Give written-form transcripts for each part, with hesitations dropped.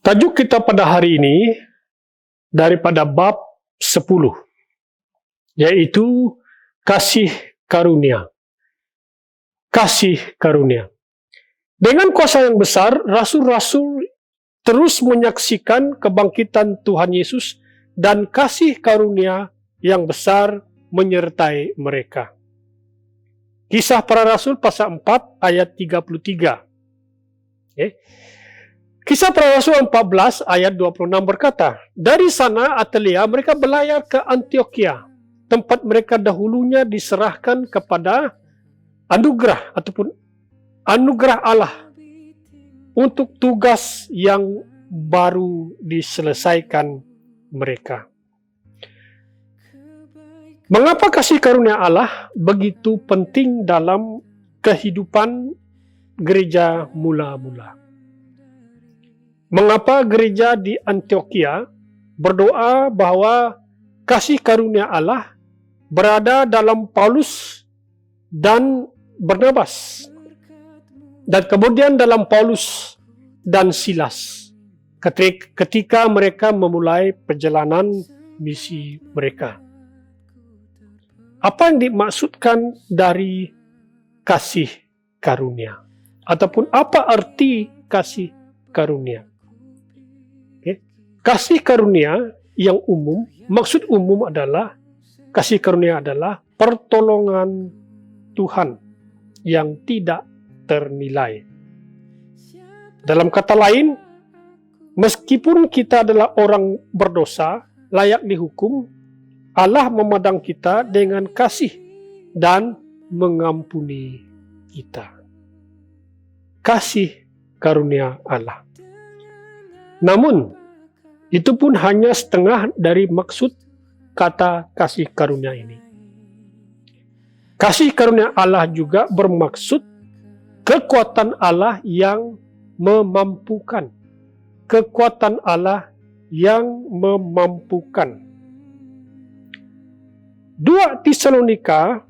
Tajuk kita pada hari ini daripada bab 10, yaitu kasih karunia. Kasih karunia. Dengan kuasa yang besar, rasul-rasul terus menyaksikan kebangkitan Tuhan Yesus dan kasih karunia yang besar menyertai mereka. Kisah Para Rasul pasal 4 ayat 33. Kisah Para Rasul 14 ayat 26 berkata, dari sana Atalia mereka berlayar ke Antioquia, tempat mereka dahulunya diserahkan kepada anugerah ataupun anugerah Allah untuk tugas yang baru diselesaikan mereka. Mengapa kasih karunia Allah begitu penting dalam kehidupan gereja mula-mula? Mengapa gereja di Antioquia berdoa bahwa kasih karunia Allah berada dalam Paulus dan Barnabas, dan kemudian dalam Paulus dan Silas ketika mereka memulai perjalanan misi mereka? Apa yang dimaksudkan dari kasih karunia? Ataupun apa arti kasih karunia? Kasih karunia yang umum, maksud umum adalah kasih karunia adalah pertolongan Tuhan yang tidak ternilai. Dalam kata lain, meskipun kita adalah orang berdosa, layak dihukum, Allah memandang kita dengan kasih dan mengampuni kita. Kasih karunia Allah. Namun, itu pun hanya setengah dari maksud kata kasih karunia ini. Kasih karunia Allah juga bermaksud kekuatan Allah yang memampukan. Kekuatan Allah yang memampukan. 2 Tesalonika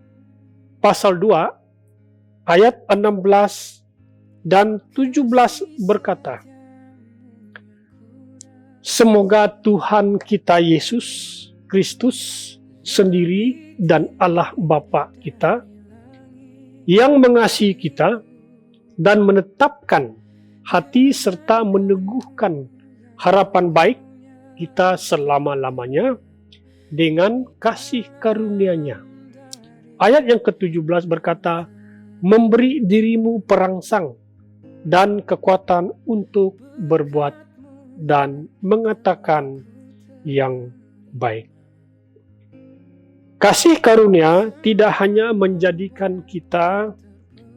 pasal 2 ayat 16 dan 17 berkata, semoga Tuhan kita Yesus Kristus sendiri dan Allah Bapa kita yang mengasihi kita dan menetapkan hati serta meneguhkan harapan baik kita selama-lamanya dengan kasih karunia-Nya. Ayat yang ke-17 berkata, memberi dirimu perangsang dan kekuatan untuk berbuat dan mengatakan yang baik. Kasih karunia tidak hanya menjadikan kita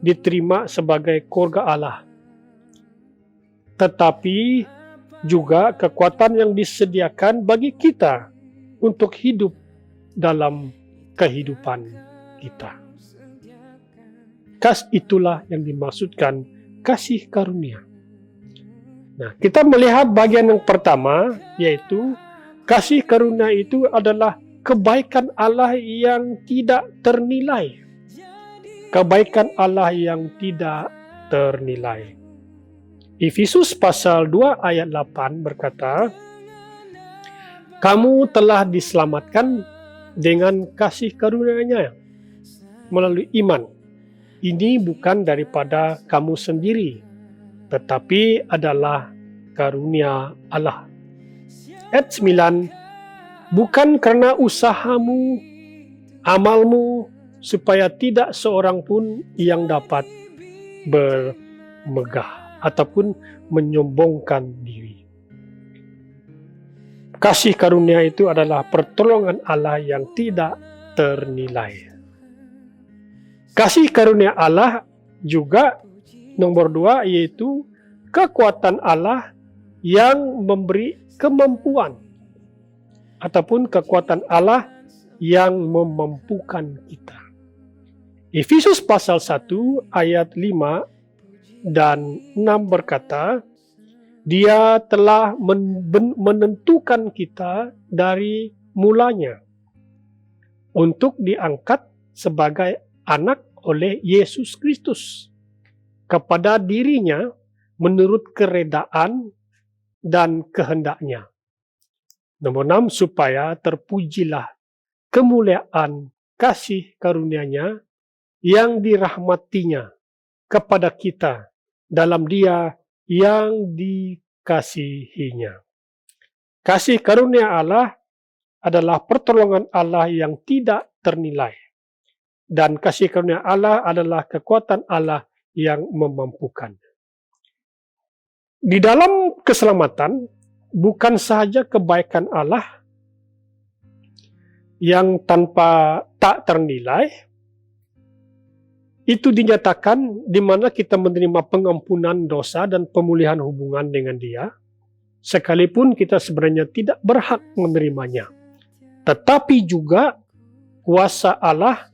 diterima sebagai keluarga Allah, tetapi juga kekuatan yang disediakan bagi kita untuk hidup dalam kehidupan kita. Itulah yang dimaksudkan kasih karunia. Nah, kita melihat bagian yang pertama, yaitu kasih karunia itu adalah kebaikan Allah yang tidak ternilai. Kebaikan Allah yang tidak ternilai. Efesus pasal 2 ayat 8 berkata, kamu telah diselamatkan dengan kasih karunia-Nya melalui iman. Ini bukan daripada kamu sendiri, tetapi adalah karunia Allah. Ayat 9, bukan karena usahamu, amalmu, supaya tidak seorang pun yang dapat bermegah ataupun menyombongkan diri. Kasih karunia itu adalah pertolongan Allah yang tidak ternilai. Kasih karunia Allah juga nomor 2, yaitu kekuatan Allah yang memberi kemampuan ataupun kekuatan Allah yang memampukan kita. Efesus pasal 1 ayat 5 dan 6 berkata, Dia telah menentukan kita dari mulanya untuk diangkat sebagai anak oleh Yesus Kristus kepada dirinya menurut keredaan dan kehendaknya. Nomor 6, supaya terpujilah kemuliaan kasih karunia-Nya yang dirahmatinya kepada kita dalam Dia yang dikasihinya. Kasih karunia Allah adalah pertolongan Allah yang tidak ternilai. Dan kasih karunia Allah adalah kekuatan Allah yang memampukan. Di dalam keselamatan, bukan sahaja kebaikan Allah yang tak ternilai, itu dinyatakan di mana kita menerima pengampunan dosa dan pemulihan hubungan dengan Dia, sekalipun kita sebenarnya tidak berhak menerimanya. Tetapi juga kuasa Allah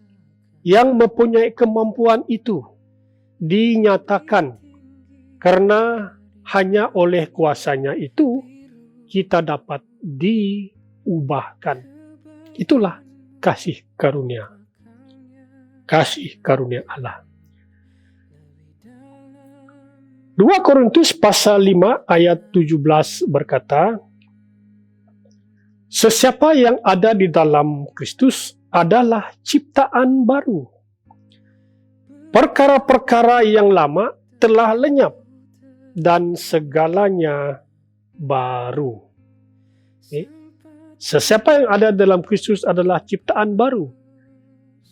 yang mempunyai kemampuan itu dinyatakan, karena hanya oleh kuasanya itu kita dapat diubahkan. Itulah kasih karunia. Kasih karunia Allah. 2 Korintus pasal 5 ayat 17 berkata, sesiapa yang ada di dalam Kristus adalah ciptaan baru. Perkara-perkara yang lama telah lenyap dan segalanya baru. Sesiapa yang ada dalam Kristus adalah ciptaan baru.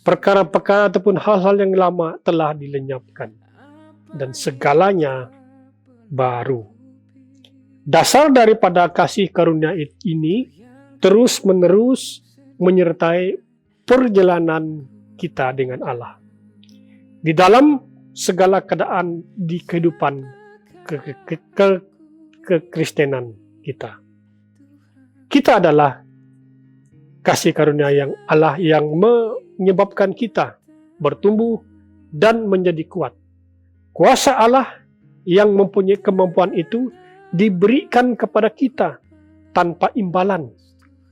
Perkara-perkara ataupun hal-hal yang lama telah dilenyapkan dan segalanya baru. Dasar daripada kasih karunia ini terus-menerus menyertai perjalanan kita dengan Allah. Di dalam segala keadaan di kehidupan kekristenan kita. Kita adalah kasih karunia yang Allah yang menyebabkan kita bertumbuh dan menjadi kuat. Kuasa Allah yang mempunyai kemampuan itu diberikan kepada kita tanpa imbalan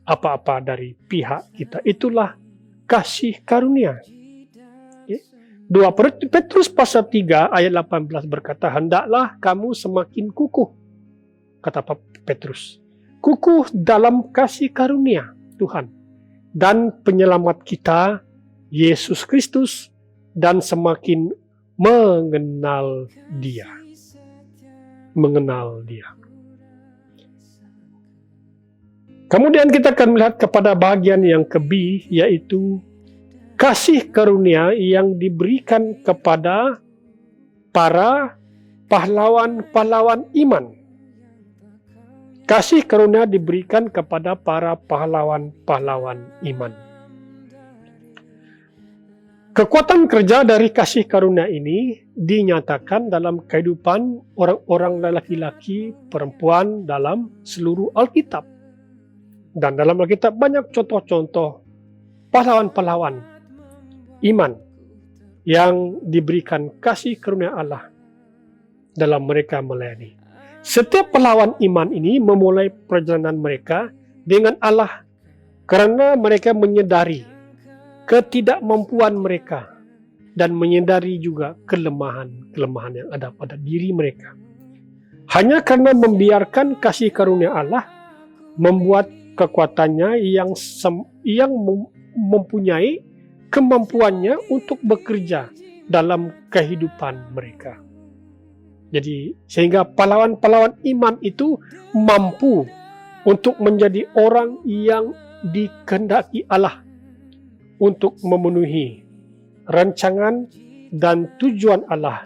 apa-apa dari pihak kita. Itulah kasih karunia. 2 Petrus pasal 3 ayat 18 berkata, hendaklah kamu semakin kukuh, kata Petrus, kukuh dalam kasih karunia Tuhan dan penyelamat kita Yesus Kristus, dan semakin mengenal Dia. Mengenal Dia. Kemudian kita akan melihat kepada bagian yang ke-B, yaitu kasih karunia yang diberikan kepada para pahlawan-pahlawan iman. Kasih karunia diberikan kepada para pahlawan-pahlawan iman. Kekuatan kerja dari kasih karunia ini dinyatakan dalam kehidupan orang-orang lelaki-laki, perempuan dalam seluruh Alkitab. Dan dalam Alkitab banyak contoh-contoh pahlawan-pahlawan iman yang diberikan kasih karunia Allah dalam mereka melayani. Setiap pahlawan iman ini memulai perjalanan mereka dengan Allah karena mereka menyadari ketidakmampuan mereka dan menyadari juga kelemahan-kelemahan yang ada pada diri mereka. Hanya karena membiarkan kasih karunia Allah membuat kekuatannya yang mempunyai kemampuannya untuk bekerja dalam kehidupan mereka. Jadi sehingga pahlawan-pahlawan iman itu mampu untuk menjadi orang yang dikehendaki Allah untuk memenuhi rancangan dan tujuan Allah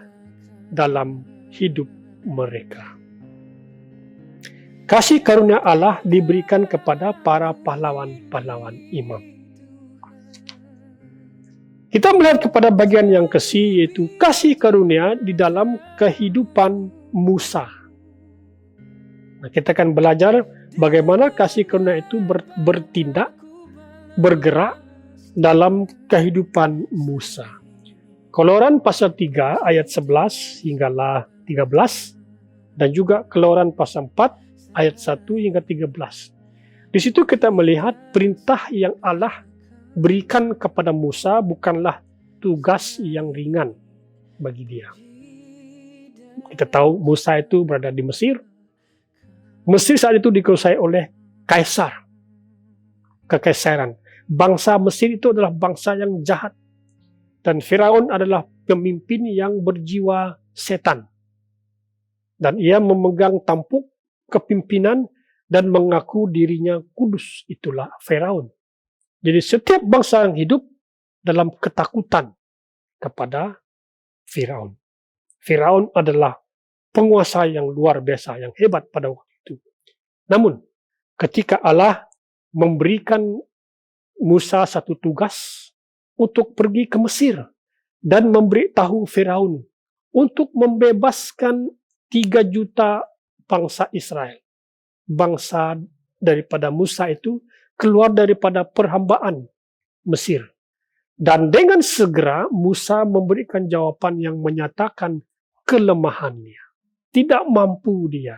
dalam hidup mereka. Kasih karunia Allah diberikan kepada para pahlawan-pahlawan iman. Kita melihat kepada bagian yang ke-C, yaitu kasih karunia di dalam kehidupan Musa. Nah, kita akan belajar bagaimana kasih karunia itu bertindak, bergerak dalam kehidupan Musa. Keluaran pasal 3 ayat 11 hinggalah 13, dan juga Keluaran pasal 4 ayat 1 hingga 13. Di situ kita melihat perintah yang Allah berikan kepada Musa bukanlah tugas yang ringan bagi dia. Kita tahu Musa itu berada di Mesir. Mesir saat itu dikuasai oleh kaisar, kekaisaran. Bangsa Mesir itu adalah bangsa yang jahat. Dan Firaun adalah pemimpin yang berjiwa setan. Dan ia memegang tampuk kepimpinan dan mengaku dirinya kudus. Itulah Firaun. Jadi setiap bangsa yang hidup dalam ketakutan kepada Firaun. Firaun adalah penguasa yang luar biasa, yang hebat pada waktu itu. Namun, ketika Allah memberikan Musa satu tugas untuk pergi ke Mesir dan memberitahu Firaun untuk membebaskan 3 juta bangsa Israel. Bangsa daripada Musa itu keluar daripada perhambaan Mesir. Dan dengan segera Musa memberikan jawaban yang menyatakan kelemahannya. Tidak mampu dia.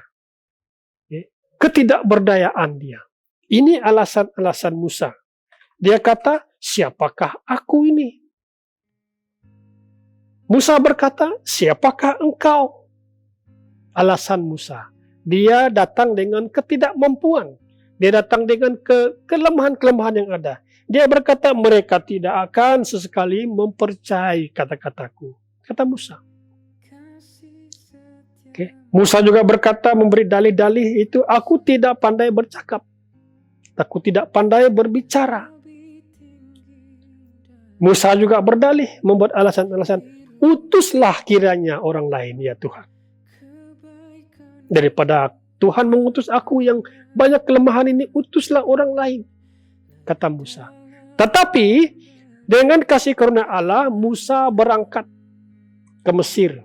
Ketidakberdayaan dia. Ini alasan-alasan Musa. Dia kata, siapakah aku ini? Musa berkata, siapakah engkau? Alasan Musa. Dia datang dengan ketidakmampuan. Dia datang dengan kelemahan-kelemahan yang ada. Dia berkata, mereka tidak akan sesekali mempercayai kata-kataku. Kata Musa. Musa juga berkata, memberi dalih-dalih itu, aku tidak pandai bercakap. Aku tidak pandai berbicara. Musa juga berdalih, membuat alasan-alasan, utuslah kiranya orang lain ya Tuhan. Daripada Tuhan mengutus aku yang banyak kelemahan ini, utuslah orang lain, kata Musa. Tetapi dengan kasih karunia Allah, Musa berangkat ke Mesir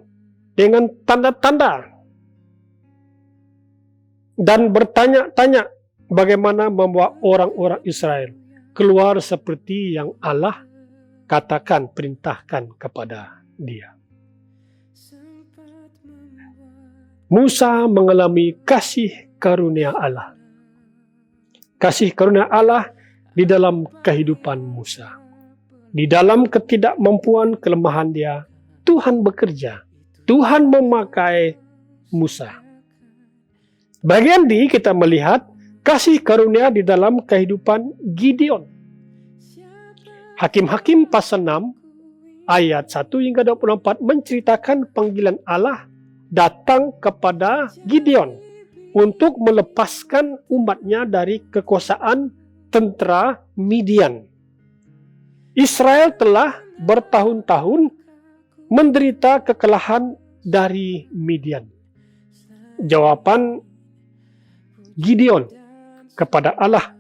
dengan tanda-tanda dan bertanya-tanya bagaimana membawa orang-orang Israel keluar seperti yang Allah katakan, perintahkan kepada dia. Musa mengalami kasih karunia Allah. Kasih karunia Allah di dalam kehidupan Musa. Di dalam ketidakmampuan, kelemahan dia, Tuhan bekerja. Tuhan memakai Musa. Bagian D kita melihat kasih karunia di dalam kehidupan Gideon. Hakim-Hakim pasal 6 ayat 1 hingga 24 menceritakan panggilan Allah datang kepada Gideon untuk melepaskan umatnya dari kekuasaan tentera Midian. Israel telah bertahun-tahun menderita kekalahan dari Midian. Jawaban Gideon kepada Allah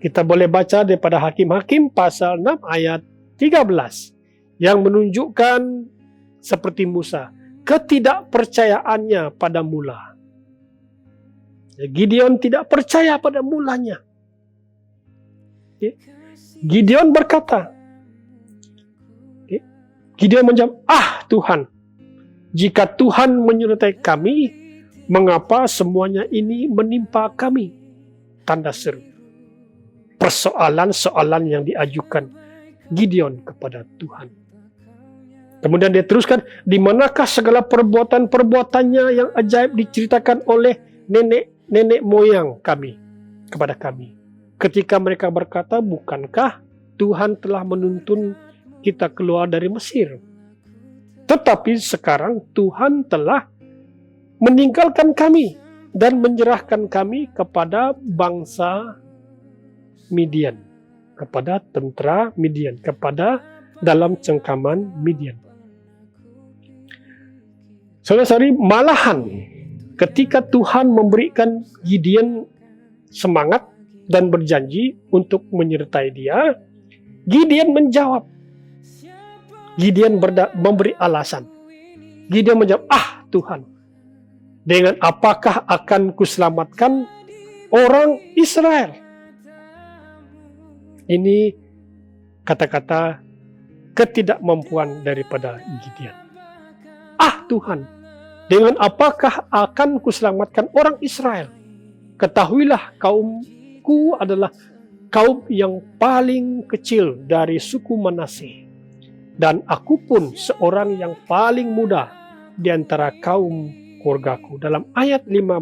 kita boleh baca daripada Hakim-Hakim pasal 6 ayat 13 yang menunjukkan seperti Musa, ketidakpercayaannya pada mula. Gideon tidak percaya pada mulanya. Gideon berkata, Gideon menjawab, Tuhan, jika Tuhan menyertai kami, mengapa semuanya ini menimpa kami? Tanda seru. Persoalan-soalan yang diajukan Gideon kepada Tuhan. Kemudian dia teruskan, di manakah segala perbuatan-perbuatannya yang ajaib diceritakan oleh nenek moyang kami kepada kami. Ketika mereka berkata, bukankah Tuhan telah menuntun kita keluar dari Mesir? Tetapi sekarang Tuhan telah meninggalkan kami dan menyerahkan kami kepada bangsa Midian, kepada tentera Midian, kepada dalam cengkaman Midian. Saudara-saudari, malahan ketika Tuhan memberikan Gideon semangat dan berjanji untuk menyertai dia, Gideon menjawab. Gideon memberi alasan. Gideon menjawab, Tuhan, dengan apakah akan kuselamatkan orang Israel? Ini kata-kata ketidakmampuan daripada Gideon. Tuhan, dengan apakah akan kuselamatkan orang Israel? Ketahuilah kaumku adalah kaum yang paling kecil dari suku Manasye, dan aku pun seorang yang paling muda di antara kaum keluargaku. Dalam ayat 15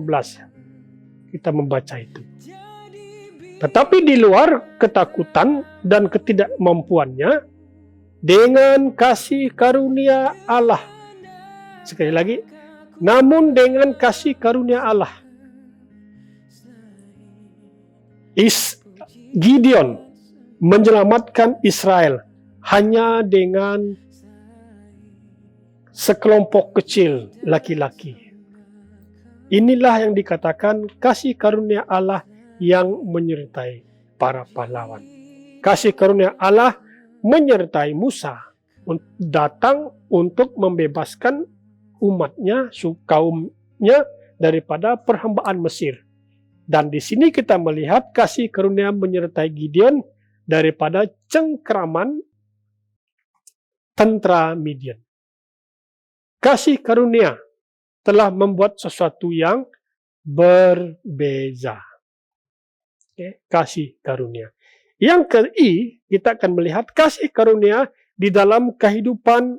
kita membaca itu. Tetapi di luar ketakutan dan ketidakmampuannya, dengan kasih karunia Allah. Sekali lagi, namun dengan kasih karunia Allah. Gideon menyelamatkan Israel hanya dengan sekelompok kecil laki-laki. Inilah yang dikatakan kasih karunia Allah yang menyertai para pahlawan. Kasih karunia Allah menyertai Musa datang untuk membebaskan umatnya, kaumnya daripada perhambaan Mesir. Dan di sini kita melihat kasih karunia menyertai Gideon daripada cengkraman tentara Midian. Kasih karunia telah membuat sesuatu yang berbeza. Kasih karunia. Yang kita akan melihat kasih karunia di dalam kehidupan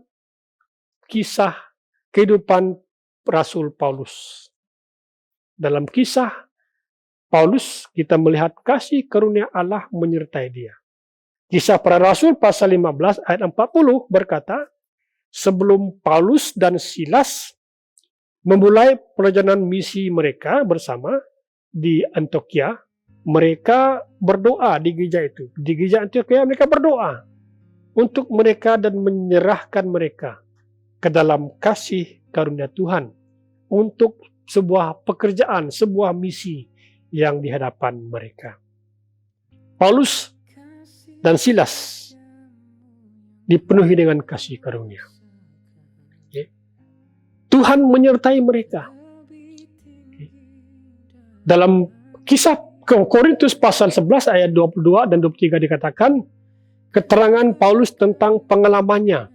Rasul Paulus. Dalam kisah Paulus kita melihat kasih karunia Allah menyertai dia. Kisah para Rasul pasal 15 ayat 40 berkata, sebelum Paulus dan Silas memulai perjalanan misi mereka bersama di Antioquia, mereka berdoa di gereja itu. Di gereja Antioquia mereka berdoa untuk mereka dan menyerahkan mereka ke dalam kasih karunia Tuhan untuk sebuah pekerjaan, sebuah misi yang di hadapan mereka. Paulus dan Silas dipenuhi dengan kasih karunia. Tuhan menyertai mereka. Dalam kisah Korintus pasal 11 ayat 22 dan 23 dikatakan keterangan Paulus tentang pengalamannya.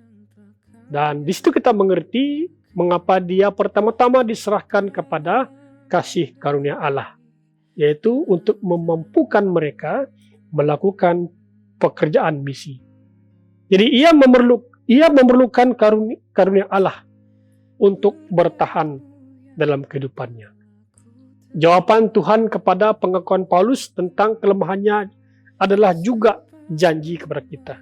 Dan di situ kita mengerti mengapa dia pertama-tama diserahkan kepada kasih karunia Allah, yaitu untuk memampukan mereka melakukan pekerjaan misi. Jadi ia memerlukan karunia Allah untuk bertahan dalam kehidupannya. Jawaban Tuhan kepada pengakuan Paulus tentang kelemahannya adalah juga janji kepada kita.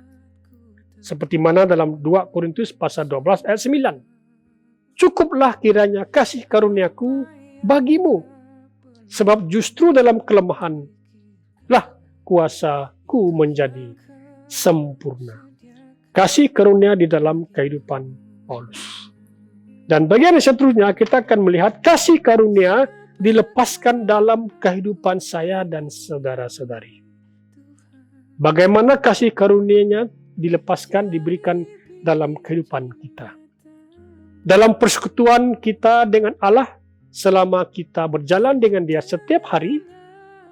Seperti mana dalam 2 Korintus pasal 12 ayat 9. Cukuplah kiranya kasih karuniaku bagimu, sebab justru dalam kelemahan lah kuasaku menjadi sempurna. Kasih karunia di dalam kehidupan Paulus. Dan bagian seterusnya kita akan melihat kasih karunia dilepaskan dalam kehidupan saya dan saudara-saudari. Bagaimana kasih karunia-Nya dilepaskan, diberikan dalam kehidupan kita. Dalam persekutuan kita dengan Allah, selama kita berjalan dengan Dia setiap hari,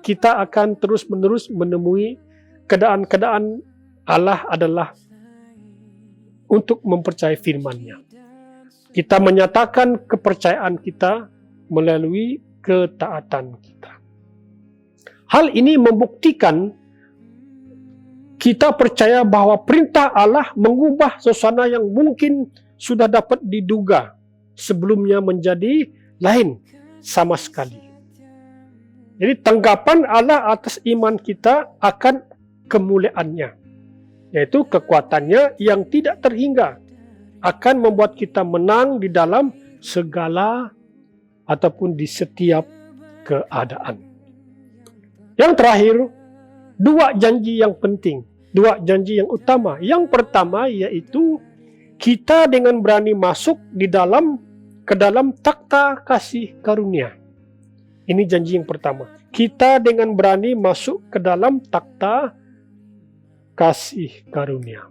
kita akan terus-menerus menemui keadaan-keadaan Allah adalah untuk mempercayai firman-Nya. Kita menyatakan kepercayaan kita melalui ketaatan kita. Hal ini membuktikan kita percaya bahwa perintah Allah mengubah suasana yang mungkin sudah dapat diduga sebelumnya menjadi lain sama sekali. Jadi tanggapan Allah atas iman kita akan kemuliaannya, yaitu kekuatannya yang tidak terhingga, akan membuat kita menang di dalam segala ataupun di setiap keadaan. Yang terakhir, dua janji yang penting, dua janji yang utama. Yang pertama yaitu kita dengan berani masuk ke dalam takhta kasih karunia. Ini janji yang pertama. Kita dengan berani masuk ke dalam takhta kasih karunia.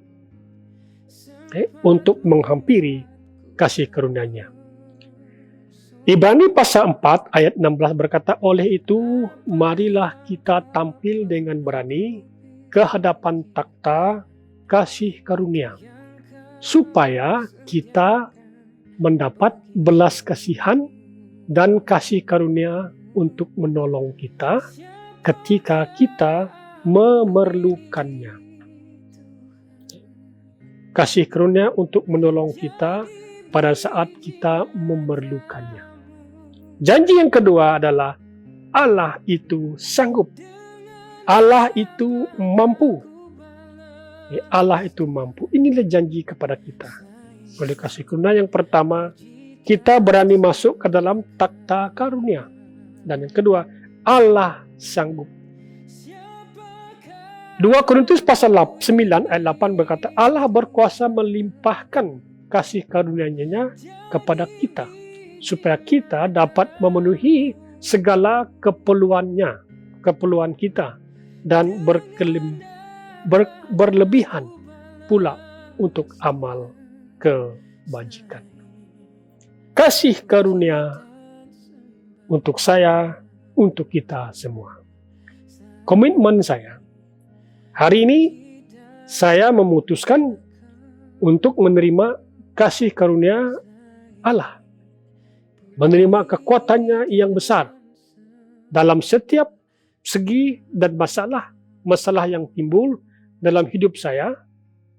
Untuk menghampiri kasih karunia-Nya. Ibrani pasal 4 ayat 16 berkata, oleh itu marilah kita tampil dengan berani ke hadapan takhta kasih karunia, supaya kita mendapat belas kasihan dan kasih karunia untuk menolong kita ketika kita memerlukannya. Kasih karunia untuk menolong kita pada saat kita memerlukannya. Janji yang kedua adalah Allah itu sanggup. Allah itu mampu. Allah itu mampu. Inilah janji kepada kita. Oleh kasih karunia yang pertama, kita berani masuk ke dalam takhta karunia. Dan yang kedua, Allah sanggup. 2 Korintus pasal 9 ayat 8 berkata, Allah berkuasa melimpahkan kasih karunia-Nya kepada kita, supaya kita dapat memenuhi segala keperluan kita, dan berlebihan pula untuk amal kebajikan. Kasih karunia untuk saya, untuk kita semua. Komitmen saya, hari ini saya memutuskan untuk menerima kasih karunia Allah, menerima kekuatannya yang besar dalam setiap segi dan masalah yang timbul dalam hidup saya,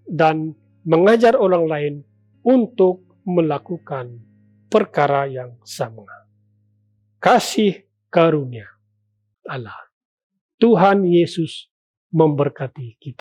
dan mengajar orang lain untuk melakukan perkara yang sama. Kasih karunia Allah. Tuhan Yesus memberkati kita.